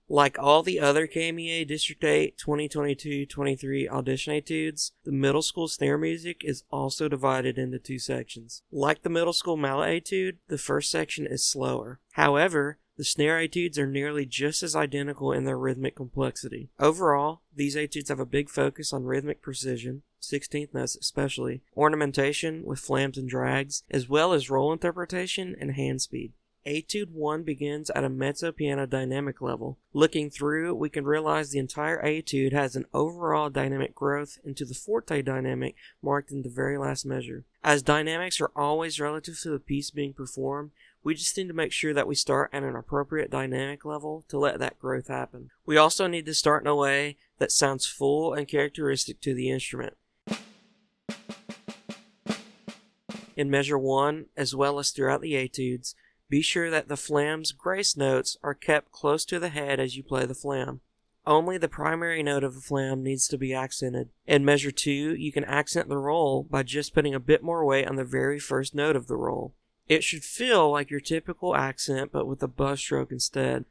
Like all the other KMEA District 8 2022-23 audition etudes, the middle school snare music is also divided into two sections. Like the middle school mallet etude, the first section is slower. However, the snare etudes are nearly just as identical in their rhythmic complexity. Overall, these etudes have a big focus on rhythmic precision, 16th notes especially, ornamentation with flams and drags, as well as roll interpretation and hand speed. Etude 1 begins at a mezzo piano dynamic level. Looking through, we can realize the entire etude has an overall dynamic growth into the forte dynamic marked in the very last measure. As dynamics are always relative to the piece being performed, we just need to make sure that we start at an appropriate dynamic level to let that growth happen. We also need to start in a way that sounds full and characteristic to the instrument. In measure 1, as well as throughout the etudes, be sure that the flam's grace notes are kept close to the head as you play the flam. Only the primary note of the flam needs to be accented. In measure 2, you can accent the roll by just putting a bit more weight on the very first note of the roll. It should feel like your typical accent, but with a buzz stroke instead.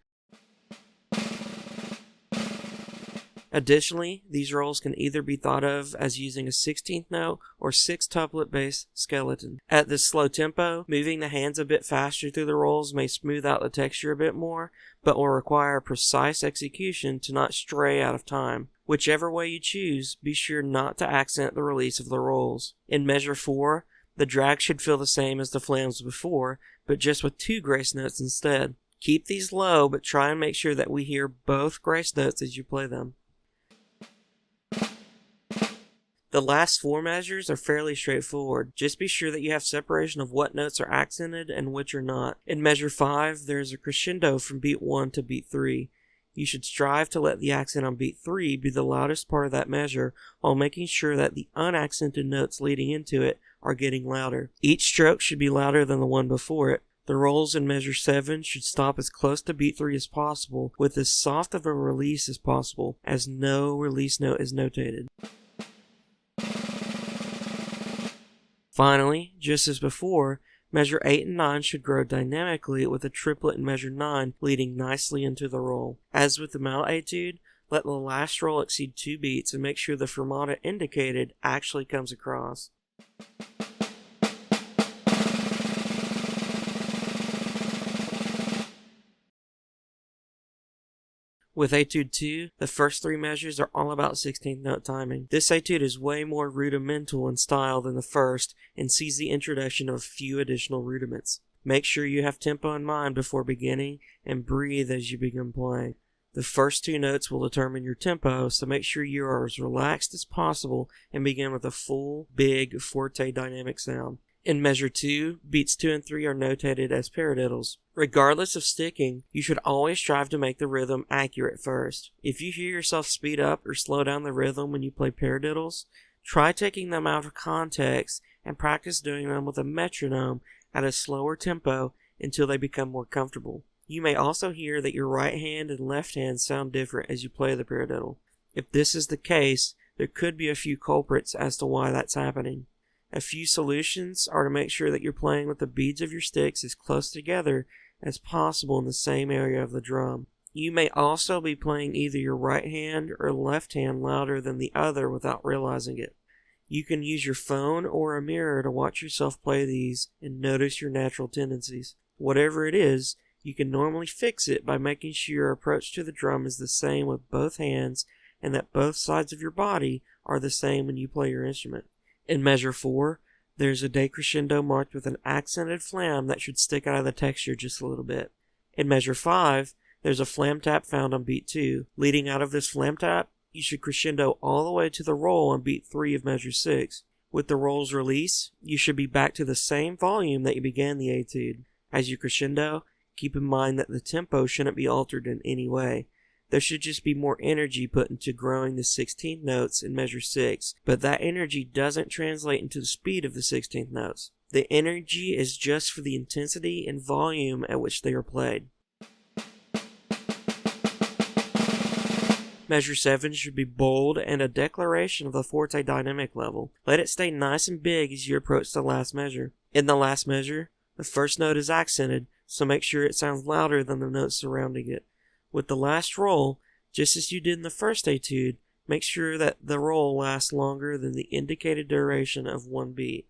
Additionally, these rolls can either be thought of as using a 16th note or sixtuplet based skeleton. At this slow tempo, moving the hands a bit faster through the rolls may smooth out the texture a bit more, but will require precise execution to not stray out of time. Whichever way you choose, be sure not to accent the release of the rolls. In measure 4, the drag should feel the same as the flams before, but just with 2 grace notes instead. Keep these low, but try and make sure that we hear both grace notes as you play them. The last 4 measures are fairly straightforward. Just be sure that you have separation of what notes are accented and which are not. In measure 5, there is a crescendo from beat 1 to beat 3. You should strive to let the accent on beat 3 be the loudest part of that measure, while making sure that the unaccented notes leading into it are getting louder. Each stroke should be louder than the one before it. The rolls in measure 7 should stop as close to beat 3 as possible, with as soft of a release as possible, as no release note is notated. Finally, just as before, measure 8 and 9 should grow dynamically with a triplet in measure 9 leading nicely into the roll. As with the mallet etude, let the last roll exceed 2 beats and make sure the fermata indicated actually comes across. With Etude 2, the first 3 measures are all about 16th note timing. This etude is way more rudimental in style than the first and sees the introduction of a few additional rudiments. Make sure you have tempo in mind before beginning and breathe as you begin playing. The first 2 notes will determine your tempo, so make sure you are as relaxed as possible and begin with a full, big, forte dynamic sound. In measure 2, beats 2 and 3 are notated as paradiddles. Regardless of sticking, you should always strive to make the rhythm accurate first. If you hear yourself speed up or slow down the rhythm when you play paradiddles, try taking them out of context and practice doing them with a metronome at a slower tempo until they become more comfortable. You may also hear that your right hand and left hand sound different as you play the paradiddle. If this is the case, there could be a few culprits as to why that's happening. A few solutions are to make sure that you're playing with the beads of your sticks as close together as possible in the same area of the drum. You may also be playing either your right hand or left hand louder than the other without realizing it. You can use your phone or a mirror to watch yourself play these and notice your natural tendencies. Whatever it is, you can normally fix it by making sure your approach to the drum is the same with both hands and that both sides of your body are the same when you play your instrument. In measure 4, there's a decrescendo marked with an accented flam that should stick out of the texture just a little bit. In measure 5, there's a flam tap found on beat 2. Leading out of this flam tap, you should crescendo all the way to the roll on beat 3 of measure 6. With the roll's release, you should be back to the same volume that you began the etude. As you crescendo, keep in mind that the tempo shouldn't be altered in any way. There should just be more energy put into growing the 16th notes in measure 6, but that energy doesn't translate into the speed of the 16th notes. The energy is just for the intensity and volume at which they are played. Measure 7 should be bold and a declaration of the forte dynamic level. Let it stay nice and big as you approach the last measure. In the last measure, the first note is accented, so make sure it sounds louder than the notes surrounding it. With the last roll, just as you did in the first etude, make sure that the roll lasts longer than the indicated duration of one beat.